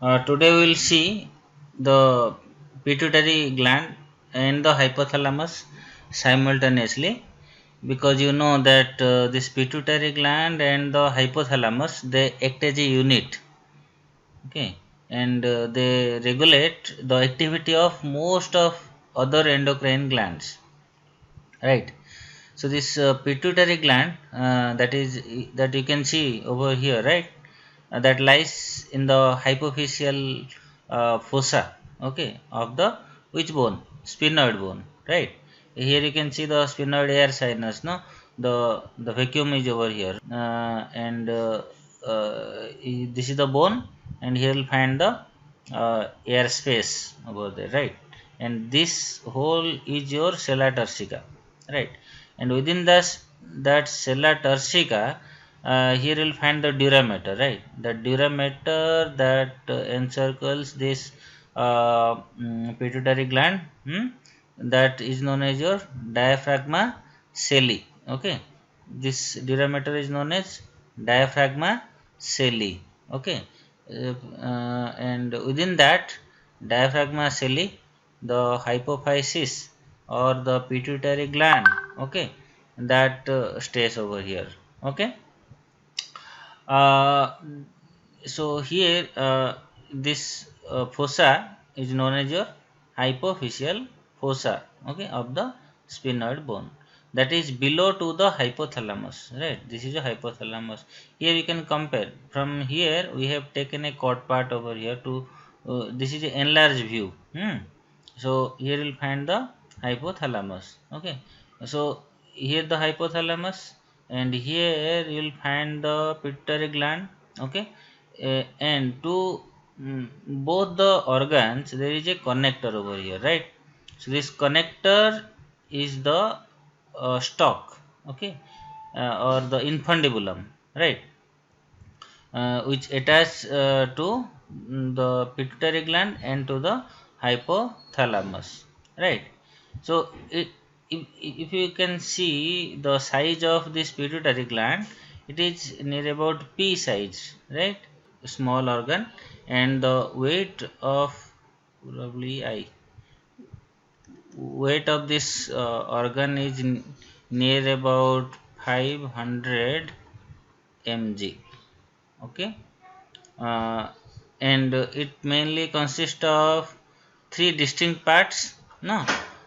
Today we will see the pituitary gland and the hypothalamus simultaneously, because you know that this pituitary gland and the hypothalamus, they act as a unit, okay, and they regulate the activity of most of other endocrine glands, right? So this pituitary gland, that you can see over here, right? That lies in the hypophyseal fossa, okay, of the which bone? Sphenoid bone, right? Here you can see the sphenoid air sinus, no? The vacuum is over here, and this is the bone, and here you'll find the air space over there, right? And this whole is your sella turcica, right? And within that sella turcica, here you'll find the durameter, right? The durameter that encircles this pituitary gland, that is known as your diaphragma celli. Okay, this durameter is known as diaphragma celli. Okay, and within that diaphragma celli, the hypophysis or the pituitary gland, okay, that stays over here. Okay, uh, so here this fossa is known as your hypophyseal fossa, okay, of the sphenoid bone, that is below to the hypothalamus, right? This is a hypothalamus. Here you can compare. From here we have taken a chord part over here to this is an enlarged view. So here you'll find the hypothalamus. Okay, so here the hypothalamus, and here you'll find the pituitary gland. Okay, and to both the organs there is a connector over here, right? So this connector is the stalk, okay, or the infundibulum, right? Which attach to the pituitary gland and to the hypothalamus, right? So if you can see the size of this pituitary gland, it is near about pea size, right? Small organ, and the weight of probably weight of this organ is near about 500 mg. Okay, uh, and it mainly consists of three distinct parts, no,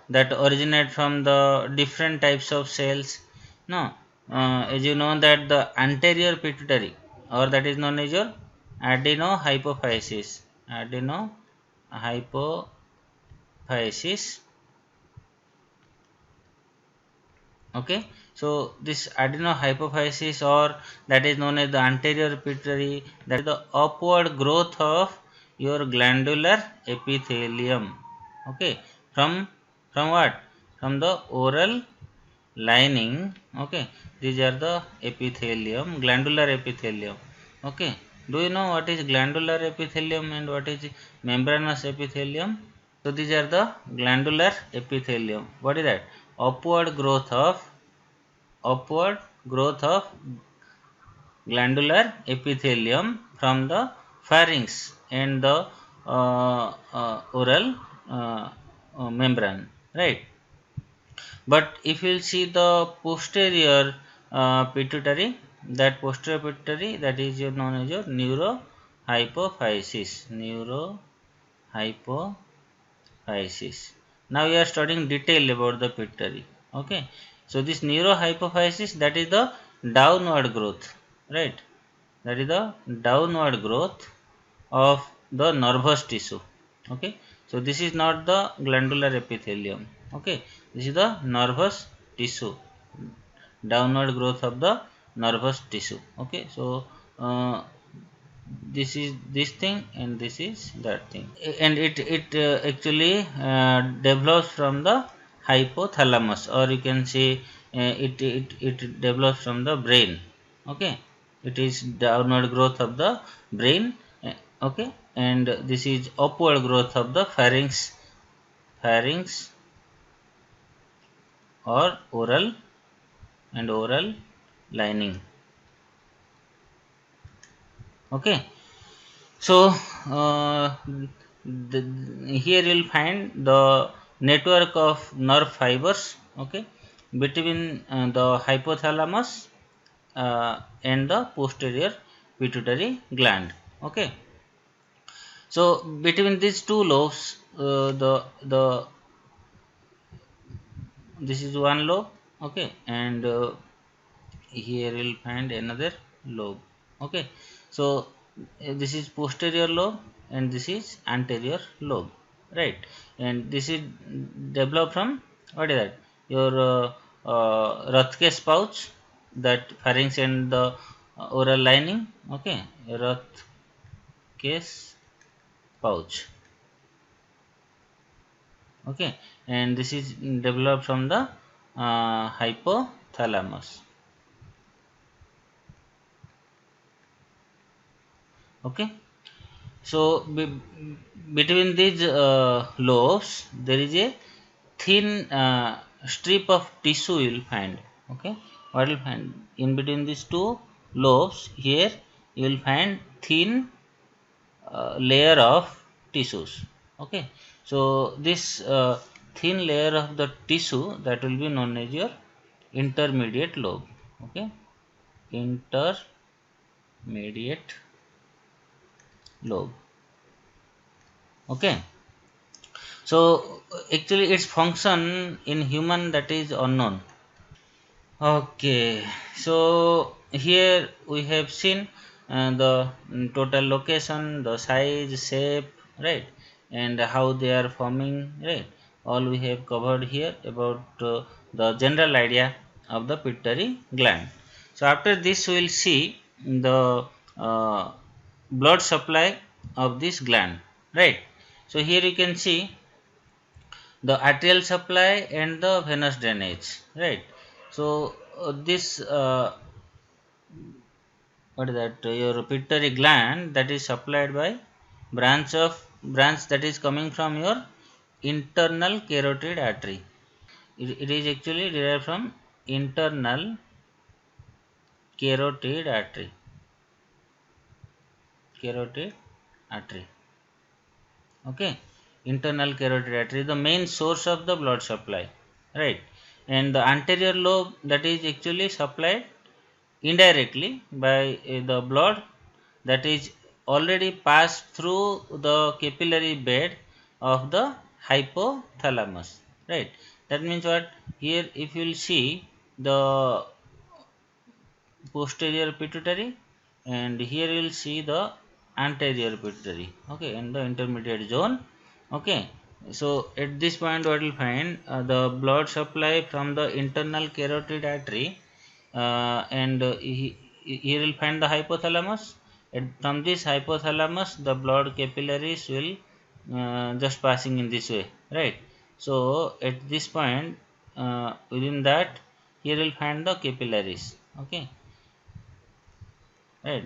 that originate from the different types of cells, no. As you know that the anterior pituitary, or that is known as your adenohypophysis, adenohypophysis. Okay, so this adenohypophysis, or that is known as the anterior pituitary, that is the upward growth of your glandular epithelium. Okay, from what? From the oral lining. Okay, these are the epithelium, glandular epithelium. Okay, do you know what is glandular epithelium and what is membranous epithelium? So these are the glandular epithelium. What is that? Upward growth of upward growth of glandular epithelium from the pharynx and the oral membrane, right? But if you see the posterior pituitary, that posterior pituitary, that is your known as your neurohypophysis. Neurohypophysis. Now we are studying detail about the pituitary. Okay, so this neurohypophysis, that is the downward growth, right? That is the downward growth of the nervous tissue. Okay, so this is not the glandular epithelium. Okay, this is the nervous tissue, downward growth of the nervous tissue. Okay, so this is this thing and this is that thing, and it actually develops from the hypothalamus, or you can say it develops from the brain. Okay, it is downward growth of the brain. Okay, and this is upward growth of the pharynx or oral lining. Okay, so the, here you will find the network of nerve fibers, okay, between the hypothalamus and the posterior pituitary gland, okay. So between these two lobes, the this is one lobe, okay, and here you will find another lobe, okay. So this is posterior lobe and this is anterior lobe, right, and this is developed from, what is that, your Rathke's pouch, that pharynx and the oral lining, okay, Rathke's pouch, okay, and this is developed from the hypothalamus, okay. So between these lobes there is a thin strip of tissue you will find, okay. What you will find in between these two lobes, here you will find thin layer of tissues, okay. So this thin layer of the tissue, that will be known as your intermediate lobe, okay, intermediate lobe, okay. So actually its function in human, that is unknown, okay. So here we have seen the total location, the size, shape, right, and how they are forming, right. All we have covered here about the general idea of the pituitary gland. So after this we will see the uh, blood supply of this gland, right. So here you can see the arterial supply and the venous drainage, right. So this what is that, your pituitary gland, that is supplied by branch that is coming from your internal carotid artery. It is actually derived from internal carotid artery, carotid artery, okay. Internal carotid artery is the main source of the blood supply, right, and the anterior lobe, that is actually supplied indirectly by the blood that is already passed through the capillary bed of the hypothalamus, right. That means what, here if you will see the posterior pituitary, and here you will see the anterior pituitary, okay, in the intermediate zone, okay. So at this point what you will find the blood supply from the internal carotid artery, and here you will find the hypothalamus, and from this hypothalamus the blood capillaries will just passing in this way, right. So at this point within that, here you will find the capillaries, okay, right,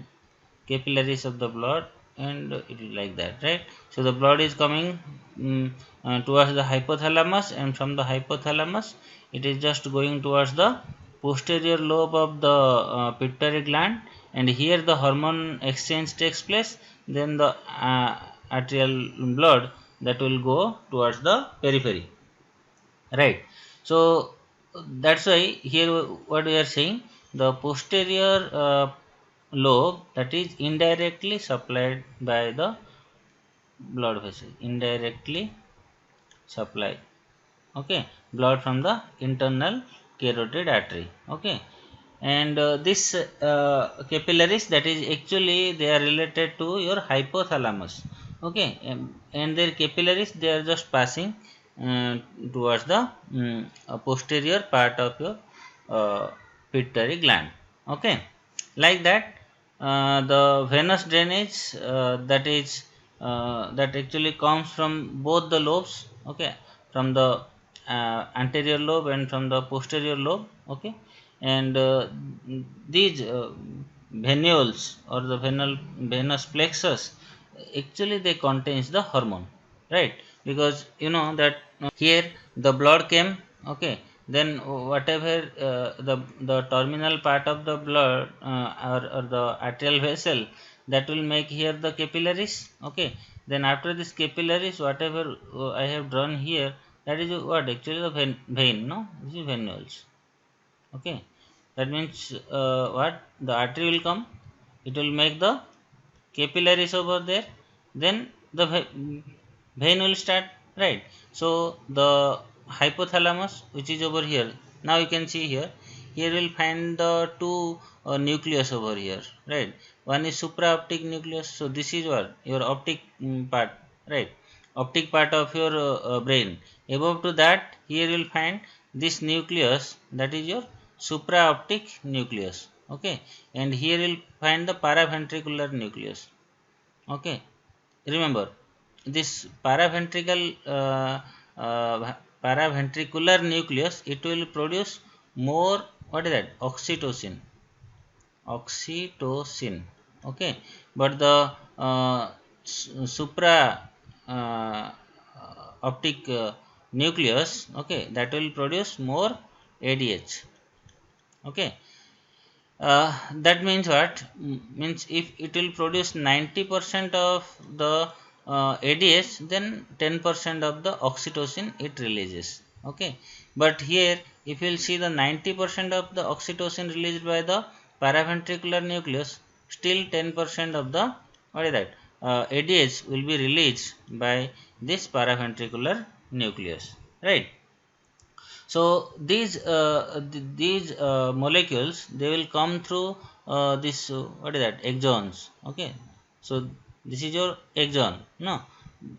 capillaries of the blood, and it is like that, right. So the blood is coming towards the hypothalamus, and from the hypothalamus it is just going towards the posterior lobe of the pituitary gland, and here the hormone exchange takes place, then the arterial blood that will go towards the periphery, right. So that's why here what we are saying, the posterior lobe, that is indirectly supplied by the blood vessel, indirectly supply, okay, blood from the internal carotid artery, okay. And this capillaries, that is actually they are related to your hypothalamus, okay, and their capillaries, they are just passing uh, towards the posterior part of your uh, pituitary gland, okay. Like that the venous drainage, that actually comes from both the lobes, okay, from the anterior lobe and from the posterior lobe, okay. And these venules or the venous plexus, actually they contains the hormone, right, because you know that here the blood came, okay, then whatever the terminal part of the blood or the arterial vessel, that will make here the capillaries. Okay, then after this capillaries, whatever I have drawn here, that is what actually the vein, no, this is venules. Okay, that means what, the artery will come, it will make the capillaries over there, then the vein will start, right? So the hypothalamus, which is over here, now you can see here, here we'll find the two nucleus over here, right? One is supraoptic nucleus, so this is what your optic part, right? Optic part of your brain. Above to that, here you will find this nucleus, that is your supraoptic nucleus. Okay, and here you will find the paraventricular nucleus. Okay, remember this paraventricular nucleus, it will produce more, what is that, oxytocin. Okay, but the supra uh, optic nucleus, okay, that will produce more ADH. Okay, that means what? Means if it will produce 90% of the ADH, then 10% of the oxytocin it releases. Okay, but here if you will see the 90% of the oxytocin released by the paraventricular nucleus, still 10% of the, what is that, ADH will be released by this paraventricular nucleus, right? So these molecules, they will come through this what is that, axons. Okay, so this is your axon. No,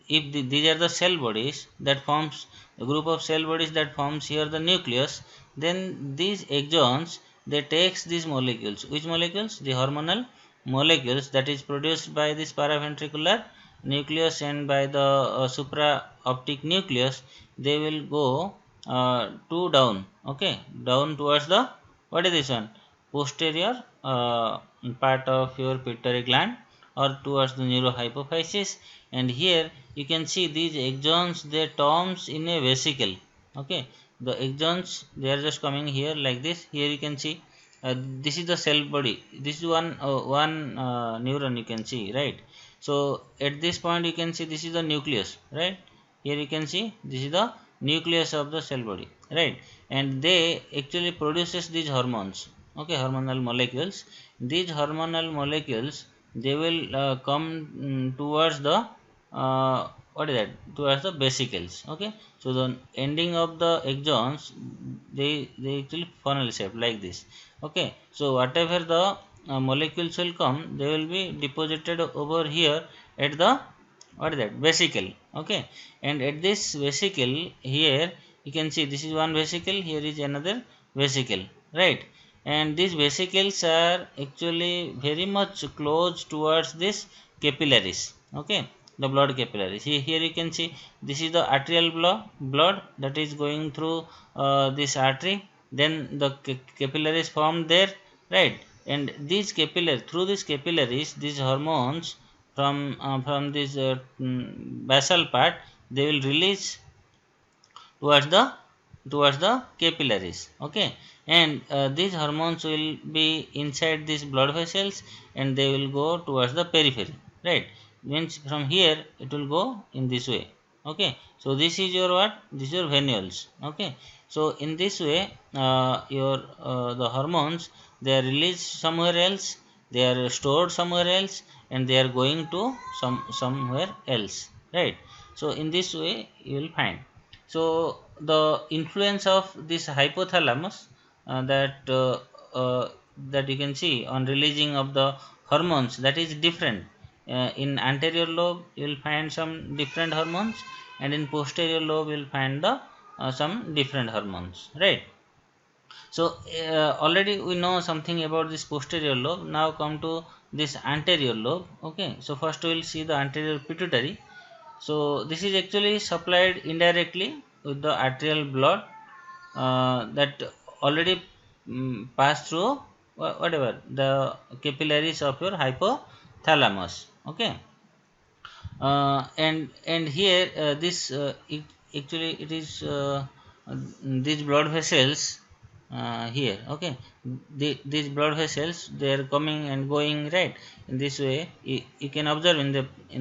if these are the cell bodies that forms a group of cell bodies that forms here the nucleus, then these axons, they takes these molecules. Which molecules? The hormonal molecules that is produced by this paraventricular nucleus and by the supraoptic nucleus. They will go to down. Okay, down towards the, what is this one, posterior part of your pituitary gland, or towards the neurohypophysis. And here you can see these axons, they terms in a vesicle. Okay, the axons, they are just coming here like this. Here you can see this is the cell body, this is one neuron, you can see, right? So at this point you can see this is the nucleus, right? Here you can see this is the nucleus of the cell body, right? And they actually produces these hormones. Okay, hormonal molecules. These hormonal molecules, they will come towards the what is that, towards the vesicles. Okay, so the ending of the axons, they actually funnel shape like this. Okay, so whatever the molecules will come, they will be deposited over here at the, what is that, vesicle. Okay, and at this vesicle here you can see this is one vesicle, here is another vesicle, right? And these vesicles are actually very much close towards this capillaries. Okay, the blood capillaries. Here you can see this is the arterial blood that is going through this artery, then the capillaries formed there, right? And these capillaries, through these capillaries, these hormones from this basal part, they will release towards the capillaries. Okay, and these hormones will be inside these blood vessels, and they will go towards the periphery, right? Means from here it will go in this way. Okay, so this is your what, this is your venules. Okay, so in this way your the hormones, they are released somewhere else, they are stored somewhere else, and they are going to somewhere else, right? So in this way you will find. So the influence of this hypothalamus, that you can see on releasing of the hormones, that is different. In anterior lobe you will find some different hormones, and in posterior lobe you will find the some different hormones, right? So already we know something about this posterior lobe. Now come to this anterior lobe. Okay, so first we will see the anterior pituitary. So this is actually supplied indirectly with the arterial blood that already pass through whatever the capillaries of your hypothalamus. Okay, and here this it, actually it is these blood vessels here. Okay, these blood vessels, they are coming and going, right? In this way you can observe in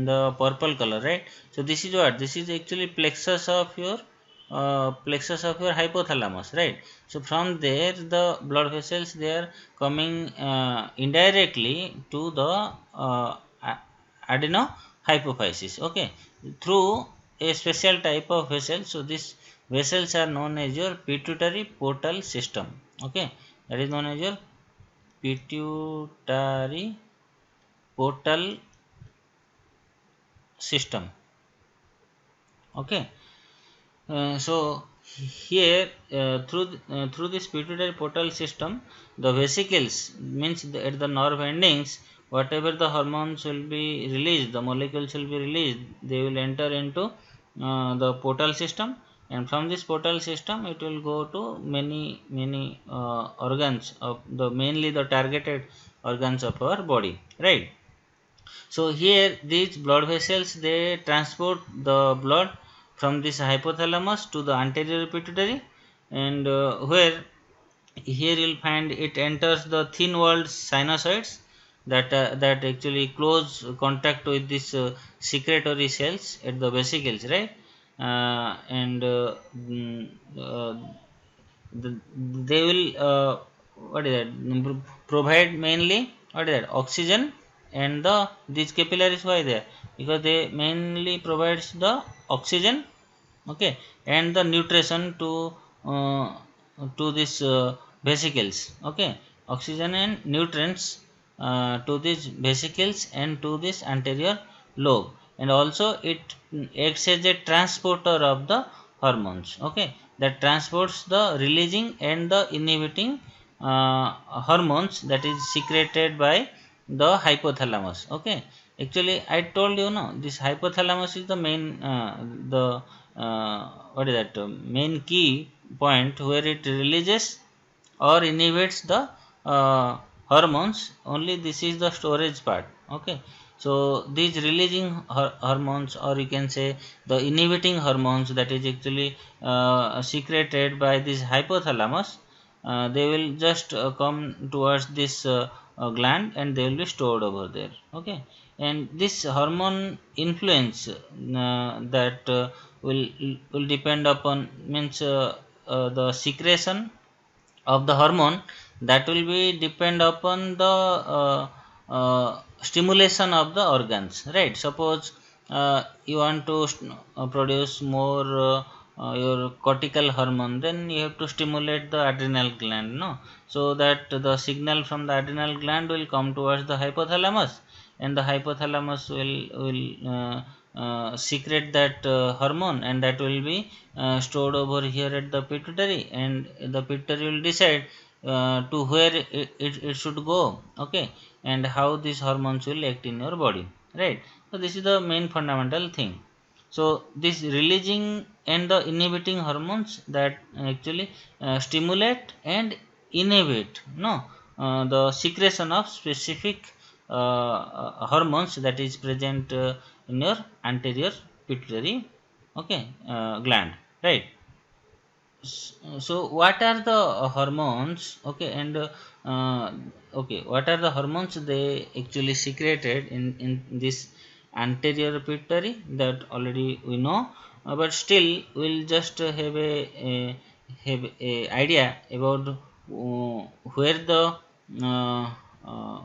the purple color, right? So this is what, this is actually plexus of your hypothalamus, right? So from there the blood vessels, they are coming indirectly to the adenohypophysis, okay, through a special type of vessel. So these vessels are known as your pituitary portal system, okay, that is known as your pituitary portal system, okay. So here through this pituitary portal system, the vesicles means at the nerve endings, whatever the hormones will be released, the molecules will be released, they will enter into the portal system, and from this portal system it will go to many organs of the, mainly the targeted organs of our body, right? So here these blood vessels, they transport the blood from this hypothalamus to the anterior pituitary, and where here you'll find it enters the thin walled sinusoids that actually close contact with this secretory cells at the vesicles, right? And they will what is that, provide mainly what is that, oxygen, and the these capillaries, why there, because they mainly provides the oxygen, okay, and the nutrition uh, to this vesicles, okay, oxygen and nutrients to these vesicles and to this anterior lobe, and also it acts as a transporter of the hormones, okay, that transports the releasing and the inhibiting hormones that is secreted by the hypothalamus, okay. Actually I told you, no, this hypothalamus is the main the what is that, main key point where it releases or inhibits the hormones. Only this is the storage part, okay. So these releasing hormones, or you can say the inhibiting hormones, that is actually secreted by this hypothalamus, they will just come towards this gland, and they will be stored over there, okay. And this hormone influence that will depend upon, means the secretion of the hormone, that will be depend upon the stimulation of the organs, right? Suppose you want to produce more your cortical hormone, then you have to stimulate the adrenal gland, no, so that the signal from the adrenal gland will come towards the hypothalamus, and the hypothalamus will secrete that hormone, and that will be stored over here at the pituitary, and the pituitary will decide to where it should go, okay, and how these hormones will act in your body, right? So this is the main fundamental thing. So this releasing and the inhibiting hormones that actually stimulate and inhibit, no, the secretion of specific hormones that is present in your anterior pituitary, okay, gland, right? So what are the hormones, okay, and okay, what are the hormones they actually secreted in this anterior pituitary, that already we know, but still we'll just have a idea about where the uh, uh,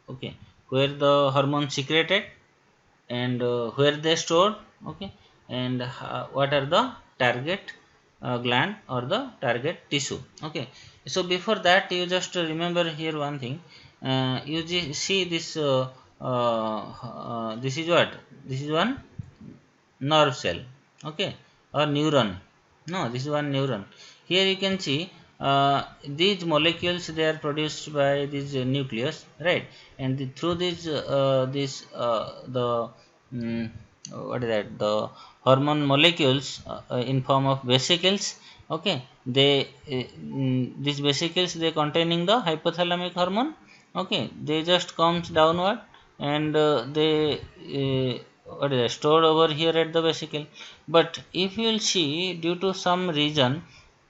okay, where the hormone secreted, and where they stored, okay, and what are the target gland or the target tissue, okay. So before that, you just remember here one thing, you see this this is what, this is one nerve cell, okay, or neuron, no, this is one neuron. Here you can see these molecules, they are produced by this nucleus, right? And through this the mm, what is that, the hormone molecules in form of vesicles, okay, they these vesicles, they containing the hypothalamic hormone, okay, they just comes downward, and they what is that, stored over here at the vesicle. But if you will see, due to some reason,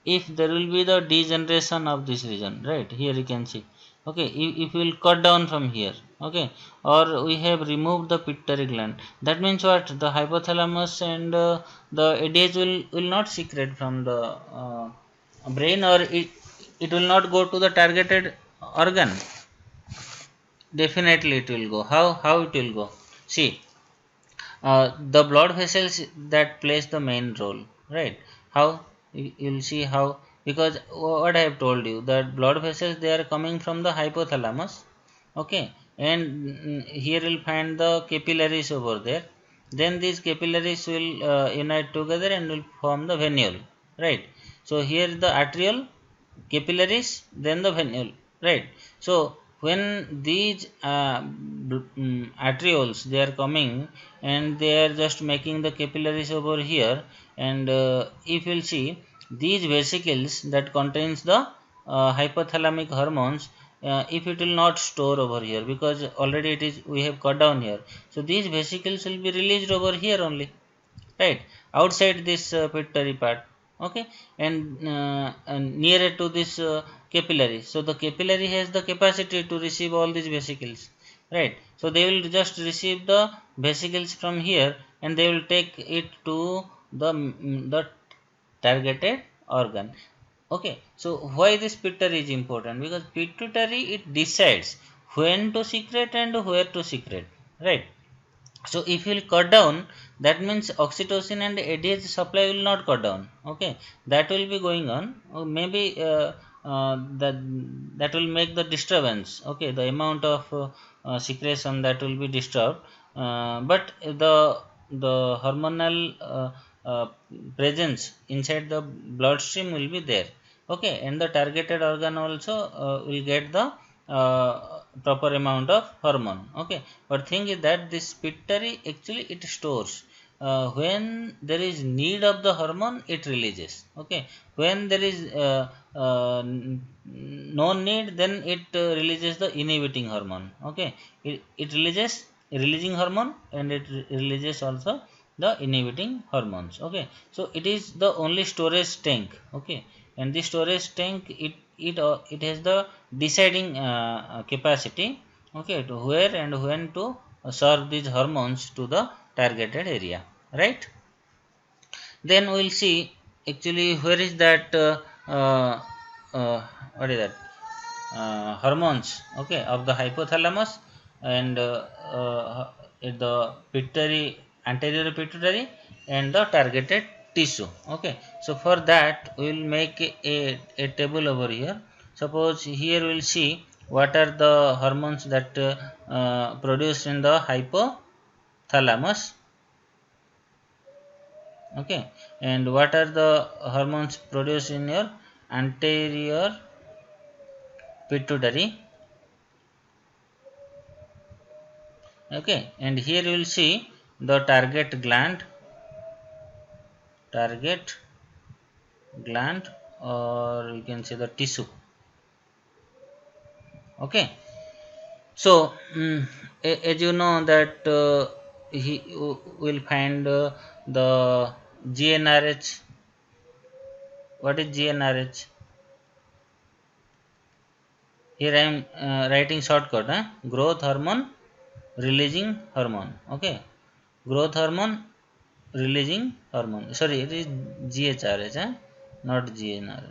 if there will be the degeneration of this region, right here you can see. Okay, if we will cut down from here, okay, or we have removed the pituitary gland, that means what, the hypothalamus and the ADH will not secrete from the brain, or it will not go to the targeted organ. Definitely it will go. How it will go? See, the blood vessels that plays the main role, right? How, you'll see how, because what I have told you, that blood vessels, they are coming from the hypothalamus, okay, and here you'll find the capillaries over there. Then these capillaries will unite together and will form the venule, right? So here the arterial, capillaries, then the venule, right? So when these arterioles, they are coming and they are just making the capillaries over here, and if you'll see, these vesicles that contains the hypothalamic hormones, if it will not store over here, because already it is, we have cut down here, so these vesicles will be released over here only, right, outside this pituitary part, okay, and nearer to this capillary. So the capillary has the capacity to receive all these vesicles, right? So they will just receive the vesicles from here, and they will take it to the targeted organ. Okay, so why this pituitary is important? Because pituitary, it decides when to secrete and where to secrete, right? So if you will cut down, that means oxytocin and ADH supply will not cut down, okay, that will be going on, or maybe that will make the disturbance, okay, the amount of secretion that will be disturbed, but the hormonal uh, presence inside the bloodstream will be there, okay, and the targeted organ also will get the proper amount of hormone, okay. But thing is that this pituitary, actually it stores, when there is need of the hormone, it releases, okay. When there is no need, then it releases the inhibiting hormone, okay. It releases releasing hormone, and it releases also the inhibiting hormones, okay. So it is the only storage tank, okay, and this storage tank, it has the deciding capacity, okay, to where and when to serve these hormones to the targeted area, right? Then we will see, actually, where is that what is that hormones, okay, of the hypothalamus, and the pituitary, anterior pituitary, and the targeted tissue, okay. So for that, we will make a table over here. Suppose here we will see what are the hormones that produced in the hypothalamus, okay, and what are the hormones produced in your anterior pituitary, okay, and here you will see the target gland, or you can say the tissue, okay. So as you know that he will find the GnRH. What is GnRH? Here I am writing shortcut, growth hormone releasing hormone, okay, growth hormone releasing hormone, sorry, it is GHRH, not GnRH.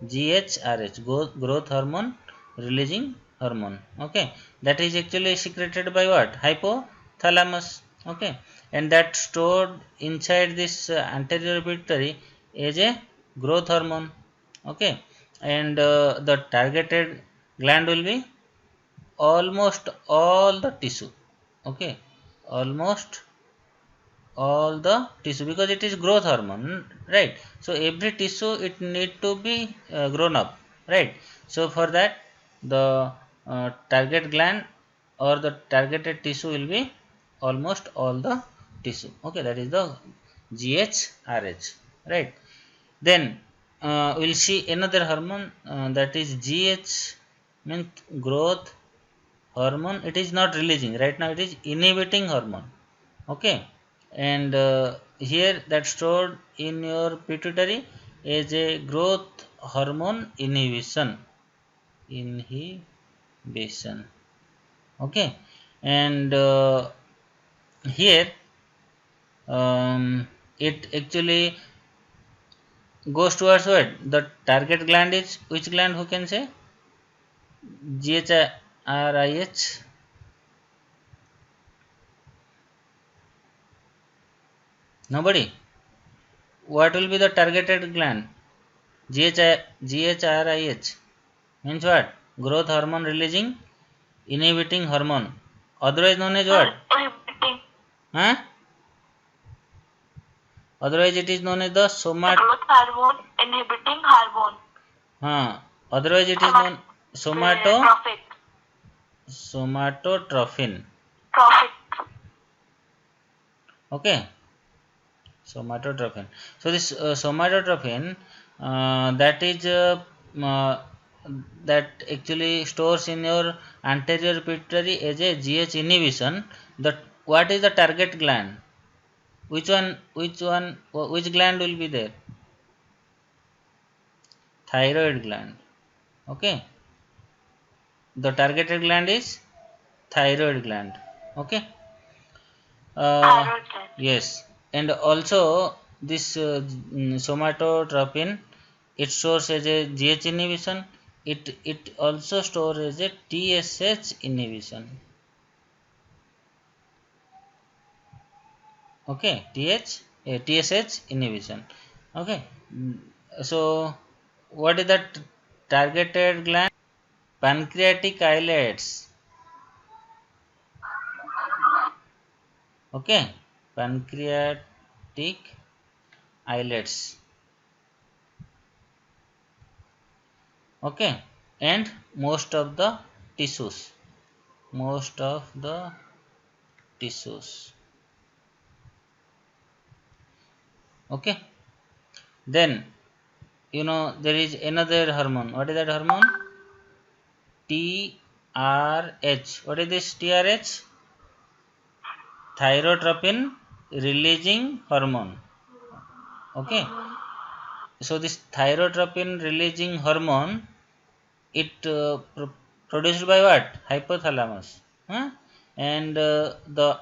GHRH, growth hormone releasing hormone, okay, that is actually secreted by what, hypothalamus, okay, and that stored inside this anterior pituitary as a growth hormone, okay, and the targeted gland will be almost all the tissue, okay, almost all the tissue, because it is growth hormone, right? So every tissue, it need to be grown up, right? So for that, the target gland or the targeted tissue will be almost all the tissue, okay, that is the GHRH, right? Then we'll see another hormone, that is GH, means growth hormone. It is not releasing right now, it is inhibiting hormone, okay, and here that stored in your pituitary, as a growth hormone inhibition. Okay, and here it actually goes towards what? The target gland is which gland? Who can say? GHRIH. Nobody. What will be the targeted gland? GHRIH means what? Growth hormone releasing inhibiting hormone. Otherwise known as what? Inhibiting. Huh? Otherwise it is known as the Growth hormone inhibiting hormone. Otherwise it is known somatotrophin. Trophic. Okay. Somatotrophin. So this somatotrophin uh, that actually stores in your anterior pituitary as a GH inhibition. What is the target gland? Which one? Which gland will be there? Thyroid gland. Okay. The targeted gland is thyroid gland. Okay. Thyroid gland. Yes, and also this somatotropin, it stores as a GH inhibition. It also stores as a TSH inhibition. Okay, TSH inhibition. Okay, so what is that targeted gland? Pancreatic islets. Okay, pancreatic islets. Okay, and tissues most of the tissues. Okay, then there is another hormone. What is that hormone? TRH. What is this TRH? Thyrotropin releasing hormone. Okay, so this thyrotropin releasing hormone, it produced by what? Hypothalamus. Huh? And the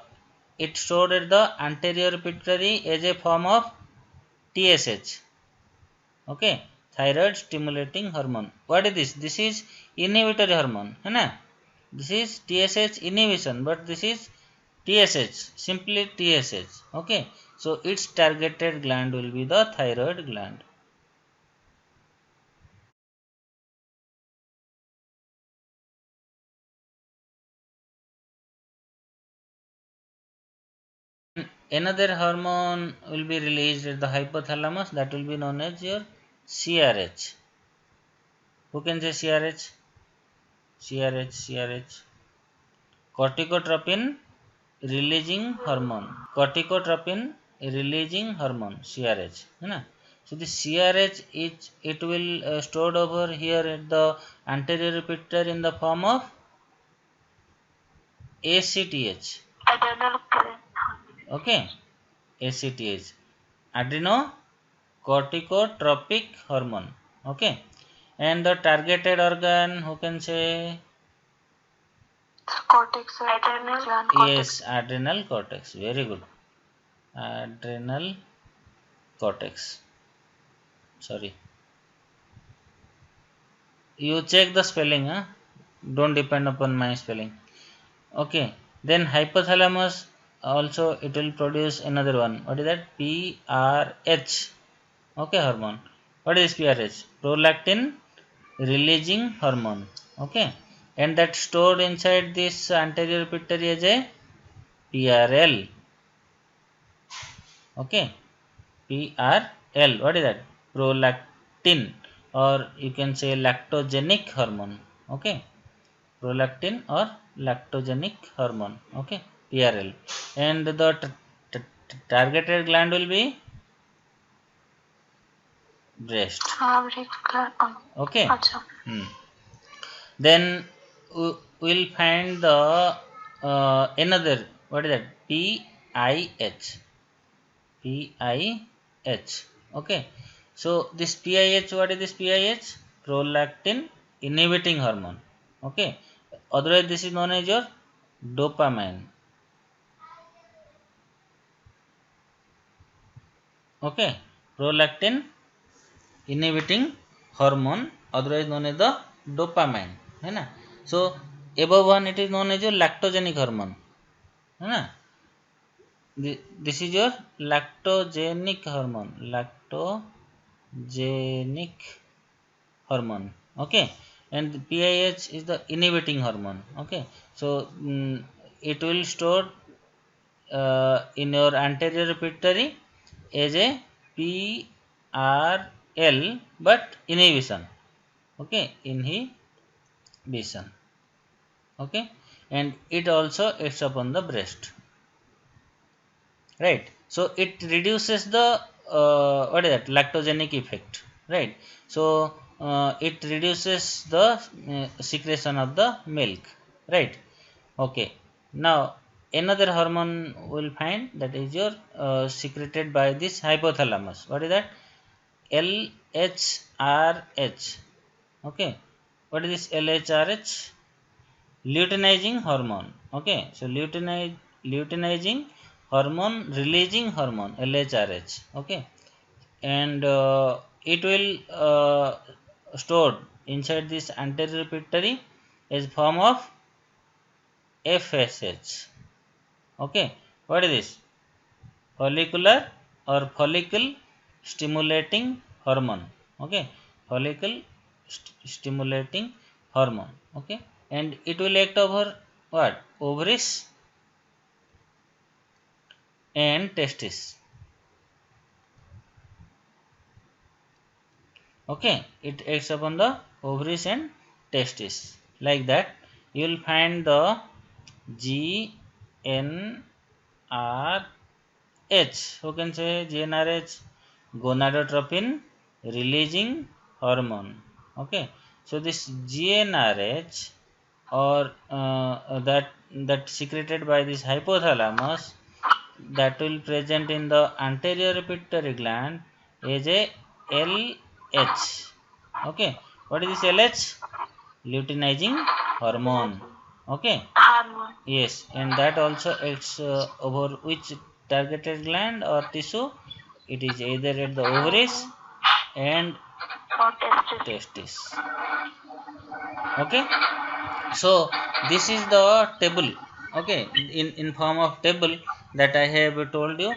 it stored at the anterior pituitary as a form of TSH. Okay, thyroid stimulating hormone. What is this? This is inhibitory hormone, है ना? This is TSH inhibition, but this is TSH, simply TSH. Okay, so its targeted gland will be the thyroid gland. Another hormone will be released at the hypothalamus, that will be known as your CRH. Who can say CRH? CRH. Corticotropin releasing hormone. Corticotropin releasing hormone, CRH. है ना? So the CRH it will stored over here at the anterior pituitary in the form of ACTH. Adrenal gland. Okay, ACTH, adrenocorticotropic hormone. Okay, and the targeted organ, who can say? Cortex. Adrenal gland. Yes, adrenal cortex. Very good. Adrenal cortex. Sorry. You check the spelling, huh? Don't depend upon my spelling. Okay. Then hypothalamus also it will produce another one. What is that? PRH. Okay, hormone. What is PRH? Prolactin releasing hormone. Okay. And that stored inside this anterior pituitary as a PRL. Okay. PRL. What is that? Prolactin, or you can say lactogenic hormone. Okay. Prolactin or lactogenic hormone. Okay. PRL. And the targeted gland will be breast. Okay. Then we'll find the another. What is that? PIH. Okay. So this PIH, what is this PIH? Prolactin inhibiting hormone. Okay, otherwise this is known as your dopamine. Okay, prolactin inhibiting hormone, otherwise known as the dopamine, है ना. So above one it is known as your lactogenic hormone, है ना. This is your lactogenic hormone, lactogenic hormone. Okay, and the PIH is the inhibiting hormone. Okay, so it will store in your anterior pituitary as a PRL, but inhibition. Okay, inhibition. Okay, and it also acts upon the breast, right. So it reduces the what is that, lactogenic effect, right. So it reduces the secretion of the milk, right. Okay, now another hormone will find, that is your secreted by this hypothalamus. What is that? LHRH. Okay, what is this LHRH? Luteinizing hormone. Okay, so luteinizing hormone releasing hormone, LHRH. Okay, and it will stored inside this anterior pituitary as form of FSH. Okay, what is this? Follicular or follicle stimulating hormone. Okay, follicle stimulating hormone. Okay, and it will act over what? Ovaries and testis. Okay, it acts upon the ovaries and testis. Like that, you will find the GnRH. Who can say GnRH? Gonadotropin releasing hormone. Okay, so this GnRH, or that secreted by this hypothalamus, that will present in the anterior pituitary gland is a LH. Okay, what is this LH? Luteinizing hormone. Okay, Hormone. yes, and that also acts over which targeted gland or tissue? It is either at the ovaries and Or testis. testis. Okay, so this is the table. Okay, in form of table, that I have told you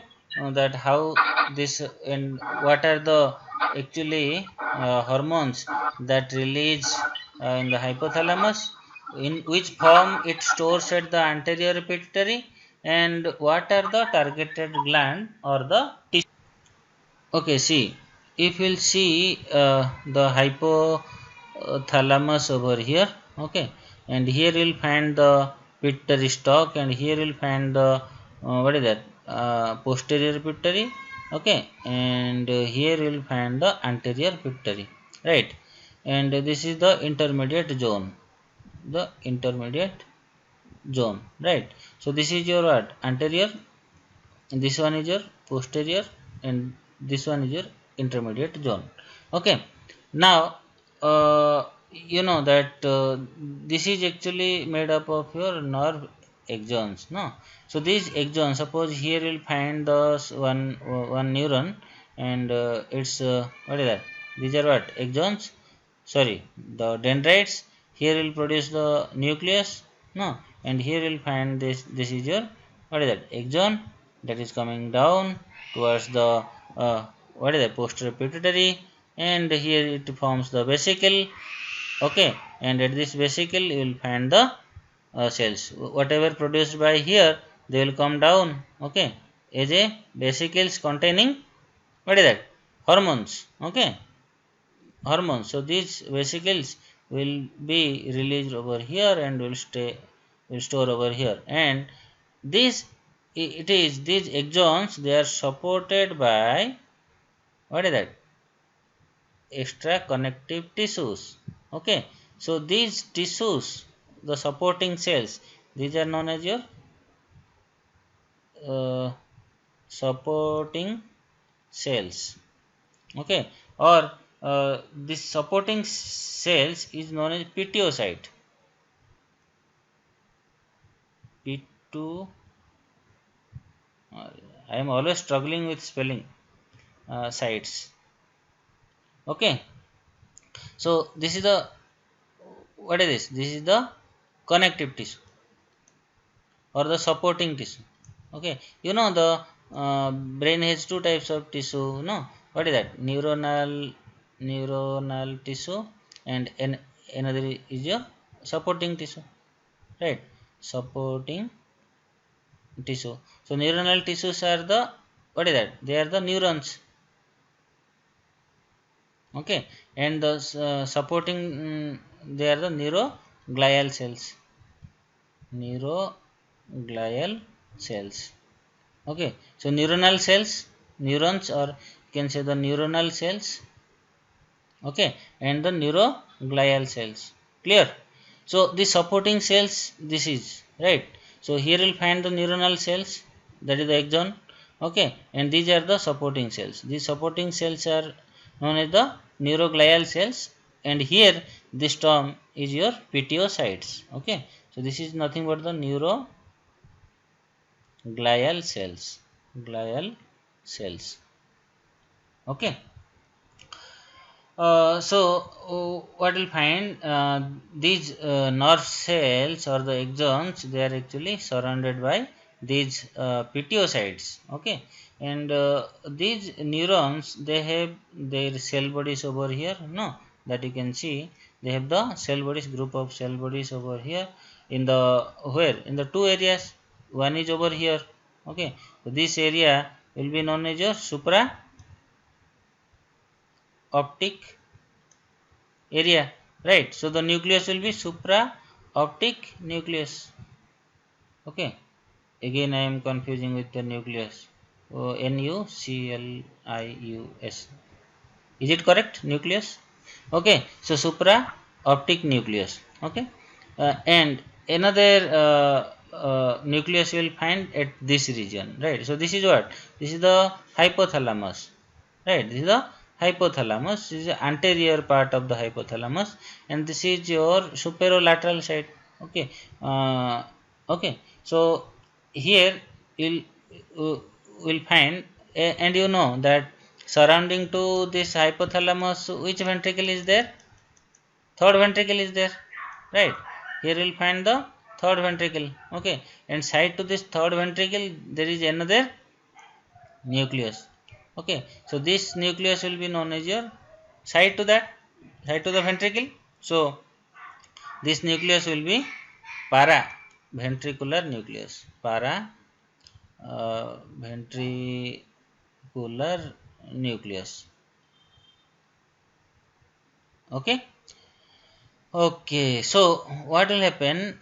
that how this and what are the actually hormones that release in the hypothalamus, in which form it stores at the anterior pituitary, and what are the targeted gland or the tissue. Okay, see, if we'll see the hypothalamus over here, okay, and here you'll find the pituitary stalk, and here you'll find the what is that, posterior pituitary, okay, and here you'll find the anterior pituitary, right, and this is the intermediate zone, the intermediate zone, right. So this is your what? Anterior, this one is your posterior, and this one is your intermediate zone. Okay, now you know that this is actually made up of your nerve axons, no. So these axons, suppose here you'll find the one neuron, and it's what is that, these are what, axons, sorry, the dendrites. Here will produce the nucleus, no, and here you'll find this is your, what is that, axon, that is coming down towards the what is that, posterior pituitary, and here it forms the vesicle. Okay, and at this vesicle you will find the cells, whatever produced by here, they will come down, okay, as a vesicles containing, what is that, hormones. Okay, hormones. So these vesicles will be released over here and will store over here, and this, it is these axons, they are supported by, what is that, extra connective tissues. Okay, so these tissues, the supporting cells, these are known as your uh, supporting cells. Okay, or this supporting cells is known as pituocyte. Pitu. I am always struggling with spelling sites. Okay, so this is the, what is this? This is the connective tissue or the supporting tissue. Okay, you know the brain has two types of tissue. No, what is that? Neuronal tissue, and another is your supporting tissue, right? Supporting tissue. So neuronal tissues are the, what is that? They are the neurons. Okay, and the supporting, they are the neuroglial cells. Neuroglial cells. Okay, so neuronal cells, neurons, or you can say the neuronal cells. Okay, and the neuroglial cells. Clear? So the supporting cells, this is right. So here you'll find the neuronal cells, that is the axon. Okay, and these are the supporting cells. These supporting cells are known as the neuroglial cells, and here this term is your pituocytes. Okay, so this is nothing but the neuroglial cells. Glial cells. Okay. What we'll find, these nerve cells or the axons, they are actually surrounded by these pituocytes. Okay, and these neurons, they have their cell bodies over here. No, that you can see, they have the cell bodies, group of cell bodies over here in the, where, in the two areas. One is over here. Okay, so this area will be known as your supra optic area, right? So the nucleus will be supra optic nucleus. Okay, again I am confusing with the nucleus. Nuclius, is it correct? Nucleus. Okay, so supra optic nucleus. Okay, and another nucleus you will find at this region, right? So this is what? This is the hypothalamus, right? This is the hypothalamus. This is the anterior part of the hypothalamus, and this is your superolateral side. Okay, okay, so here you'll will find, and you know that surrounding to this hypothalamus, which ventricle is there? Third ventricle is there, right? Here you will find the third ventricle. Okay, and side to this third ventricle there is another nucleus. Okay, so this nucleus will be known as your side to that, side to the ventricle. So this nucleus will be para ventricular nucleus. Para ventricular nucleus. Okay. Okay, so what will happen?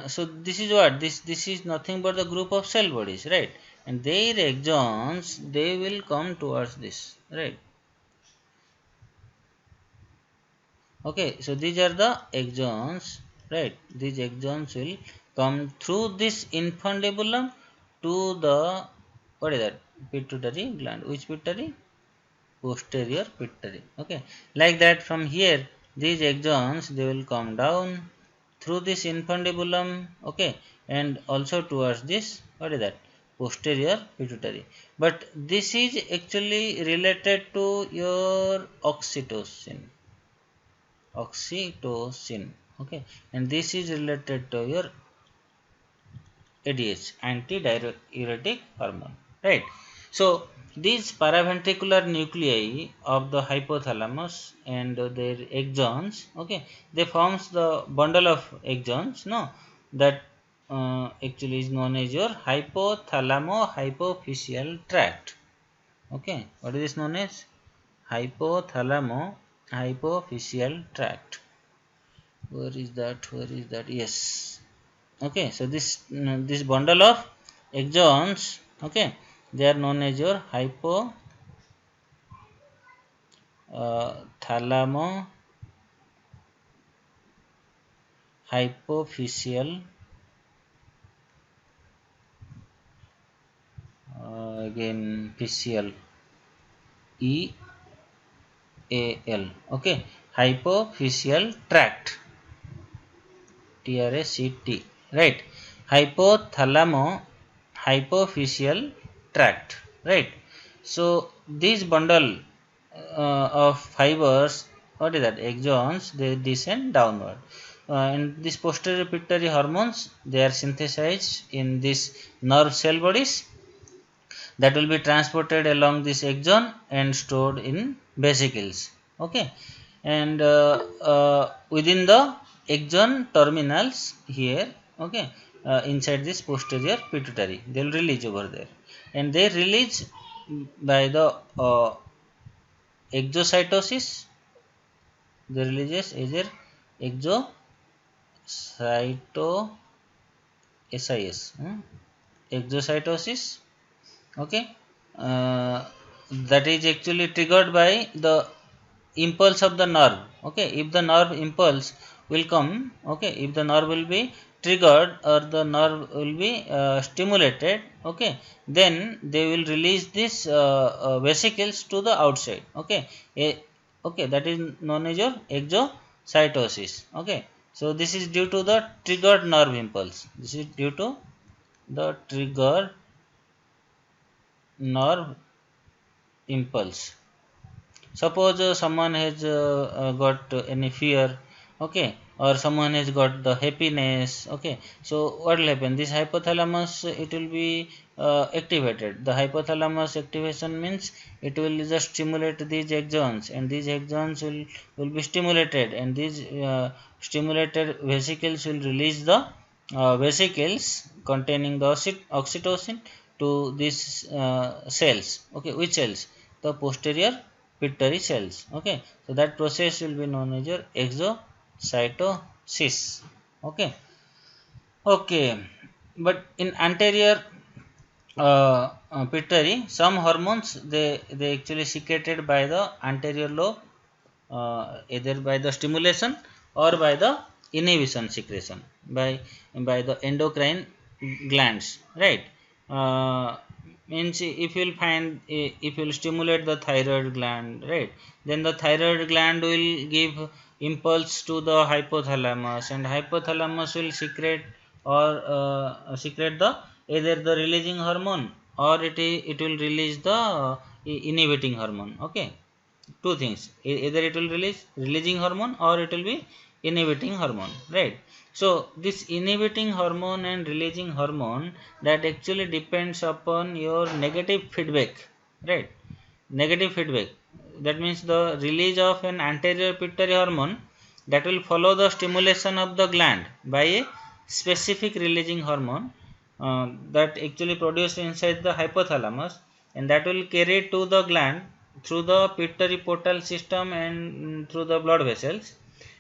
So this is what, this is nothing but the group of cell bodies, right? And their axons, they will come towards this, right? Okay, so these are the axons, right? These axons will come through this infundibulum to the, what is that? Pituitary gland. Which pituitary? Posterior pituitary. Okay, like that. From here these axons, they will come down through this infundibulum. Okay, and also towards this, what is that? Posterior pituitary. But this is actually related to your oxytocin. Okay, and this is related to your ADH, antidiuretic hormone, right? So these paraventricular nuclei of the hypothalamus and their axons, okay, they forms the bundle of axons, no, that actually is known as your hypothalamo-hypophyseal tract. Okay, what is this known as? Hypothalamo-hypophyseal tract. Where is that? Where is that? Yes. Okay, so this bundle of axons, okay, they are known as your thalamo hypophyseal, again physeal, E Okay, hypophyseal tract, TRACT, right? Hypophyseal tract, right? So this bundle of fibers, what is that? Axons, they descend downward. And these posterior pituitary hormones, they are synthesized in these nerve cell bodies that will be transported along this axon and stored in vesicles. Okay, and within the axon terminals here, okay, inside this posterior pituitary, they will release over there, and they release by the exocytosis. They releases either exocyto SIS, exocytosis. Okay, uh, that is actually triggered by the impulse of the nerve. Okay, if the nerve impulse will come, okay, if the nerve will be triggered or the nerve will be stimulated, okay, then they will release this vesicles to the outside. Okay, okay, that is known as your exocytosis. Okay, so this is due to the triggered nerve impulse. This is due to the triggered nerve impulse. Suppose someone has got any fear, okay, or someone has got the happiness, okay. So what will happen? This hypothalamus, it will be activated. The hypothalamus activation means it will just stimulate these axons, and these axons will be stimulated, and these stimulated vesicles will release the vesicles containing the oxytocin to these cells. Okay, which cells? The posterior pituitary cells. Okay, so that process will be known as your exocytosis. Okay, okay, but in anterior pituitary, some hormones, they actually secreted by the anterior lobe, either by the stimulation or by the inhibition secretion by the endocrine glands, right? uh, Means if you will find, if you will stimulate the thyroid gland, right, then the thyroid gland will give impulse to the hypothalamus, and hypothalamus will secrete or secrete the either the releasing hormone, or it will release the inhibiting hormone. Okay, two things, either it will release releasing hormone or it will be inhibiting hormone, right? So this inhibiting hormone and releasing hormone, that actually depends upon your negative feedback, right? Negative feedback, that means the release of an anterior pituitary hormone, that will follow the stimulation of the gland by a specific releasing hormone that actually produced inside the hypothalamus, and that will carry to the gland through the pituitary portal system and through the blood vessels,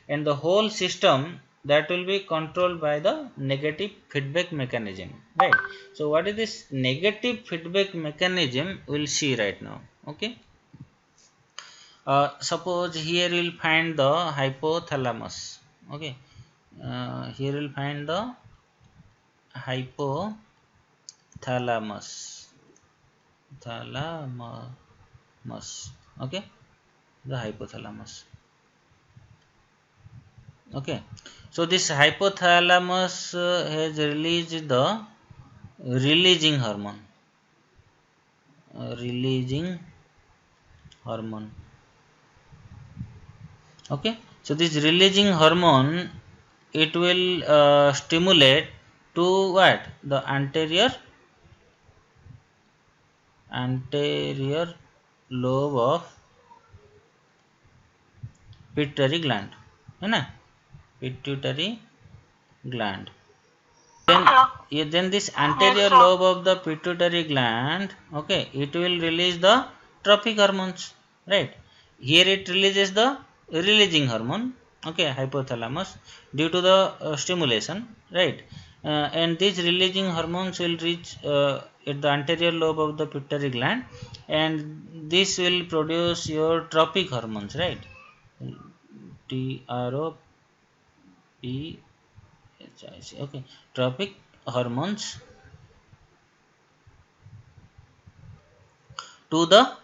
and the whole system that will be controlled by the negative feedback mechanism, right? So what is this negative feedback mechanism, we'll see right now. Okay, suppose here we will find the hypothalamus. Okay, here we will find the hypothalamus. Thalamus. Okay, the hypothalamus. Okay, so this hypothalamus has released the releasing hormone. Releasing hormone. Okay, so this releasing hormone, it will stimulate to what? The anterior lobe of pituitary gland, है ना? Pituitary gland. Then, Sir. then this Yes, anterior sir. lobe of the pituitary gland, okay, it will release the trophic hormones, right? Here it releases the releasing hormone, okay, hypothalamus, due to the stimulation, right? And these releasing hormones will reach at the anterior lobe of the pituitary gland, and this will produce your trophic hormones, right? TROPHIC, okay, trophic hormones to the,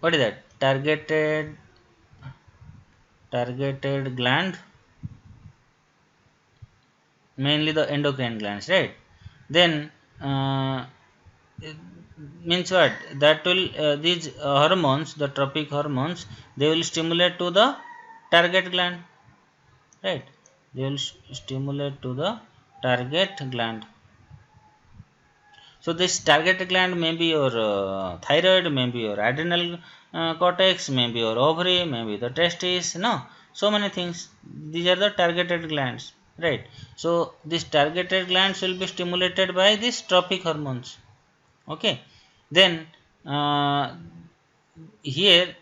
what is that, targeted targeted gland, mainly the endocrine glands, right? Then it means what? That will these hormones, the tropic hormones, they will stimulate to the target gland, right? They will stimulate to the target gland. So this target gland may be your thyroid, maybe your adrenal cortex, maybe your ovary, maybe the testes. No, so many things. These are the targeted glands, right? So these targeted glands will be stimulated by these tropic hormones. Okay. Then uh, here,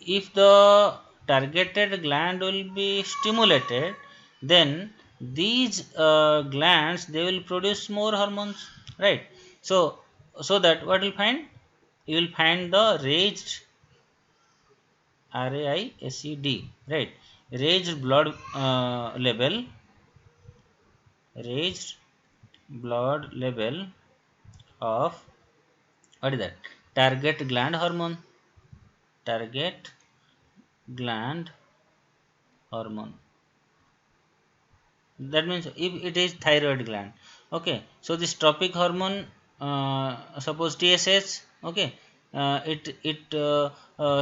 if the targeted gland will be stimulated, then these glands they will produce more hormones, right? So that what will find, you will find the raised RAISED, right? Raised blood level, raised blood level of what is that? Target gland hormone, target gland hormone. That means if it is thyroid gland, okay, so this tropic hormone, suppose TSH, okay, it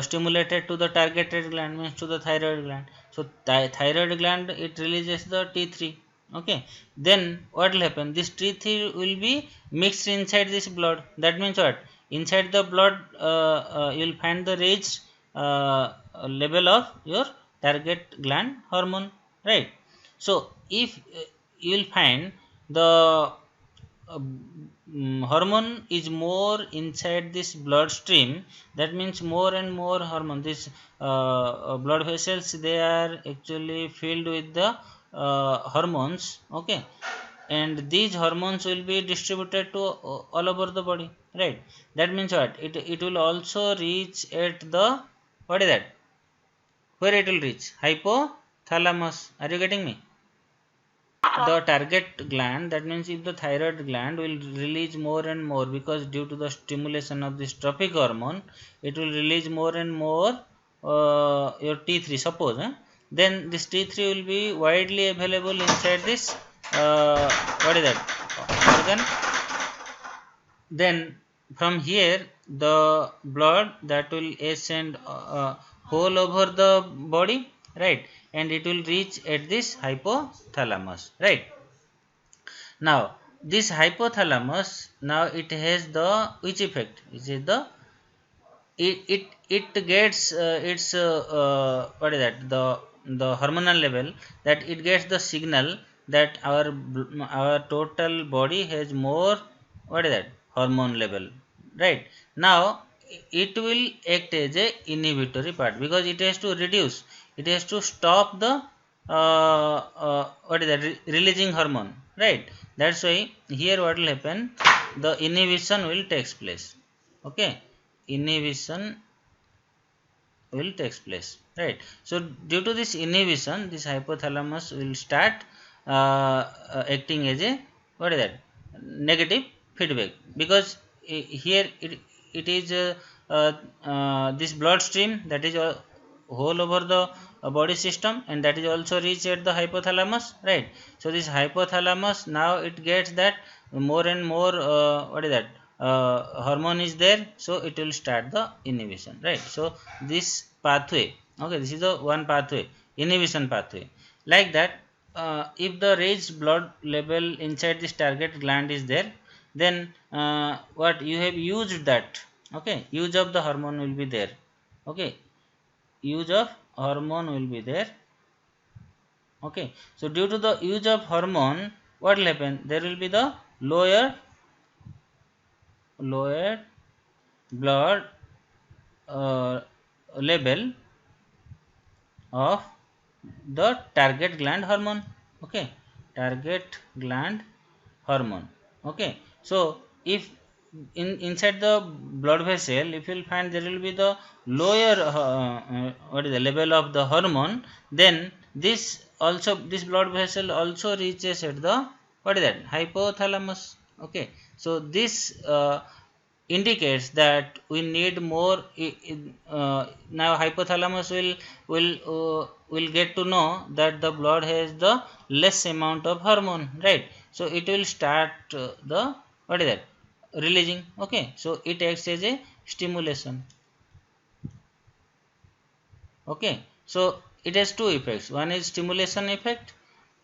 stimulated to the targeted gland, means to the thyroid gland. So thyroid gland, it releases the T3, okay. Then what will happen, this T3 will be mixed inside this blood. That means what, inside the blood you will find the raised level of your target gland hormone, right? So if you will find the hormone is more inside this bloodstream, that means more and more hormone. This blood vessels, they are actually filled with the hormones, okay, and these hormones will be distributed to all over the body, right? That means what, it will also reach at the, what is that, where it will reach, hypothalamus. Are you getting me? The target gland, that means if the thyroid gland will release more and more, because due to the stimulation of this trophic hormone, it will release more and more your T3, suppose, then this T3 will be widely available inside this what is that, organ. Then from here the blood that will ascend whole over the body, right, and it will reach at this hypothalamus, right? Now this hypothalamus, now it has the which effect, is it the, it gets its what is that, the hormonal level, that it gets the signal that our total body has more, what is that, hormone level, right? Now it will act as a inhibitory part, because it has to reduce, it has to stop the what is that, releasing hormone, right? That's why here what will happen, the inhibition will takes place, okay, inhibition will takes place, right? So due to this inhibition, this hypothalamus will start acting as a, what is that, negative feedback, because here it is this blood stream that is whole over the body system, and that is also reached at the hypothalamus, right? So this hypothalamus, now it gets that more and more what is that, hormone is there, so it will start the inhibition, right? So this pathway, okay, this is the one pathway, inhibition pathway. Like that, if the raised blood level inside this target gland is there, then what you have used that, okay, use of the hormone will be there, okay, use of hormone will be there, okay. So due to the use of hormone, what will happen, there will be the lower blood level of the target gland hormone, okay, target gland hormone, okay. So if inside the blood vessel, if you will find there will be the lower what is the level of the hormone, then this also, this blood vessel also reaches at the, what is that, hypothalamus, okay. So this indicates that we need more. Now hypothalamus will get to know that the blood has the less amount of hormone, right? So it will start the what is that releasing. Okay, so it acts as a stimulation. Okay, so it has two effects, one is stimulation effect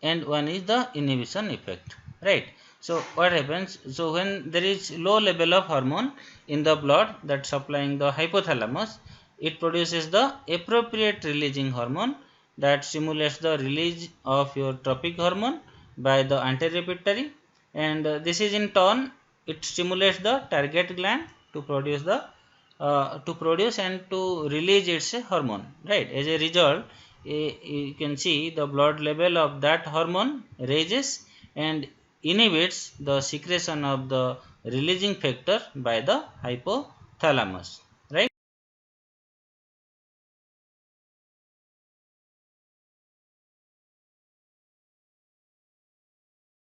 and one is the inhibition effect, right? So what happens, so when there is low level of hormone in the blood that supplying the hypothalamus, it produces the appropriate releasing hormone that stimulates the release of your trophic hormone by the anterior pituitary, and this is in turn it stimulates the target gland to produce the to produce and to release its hormone, right? As a result, you can see the blood level of that hormone raises and inhibits the secretion of the releasing factor by the hypothalamus.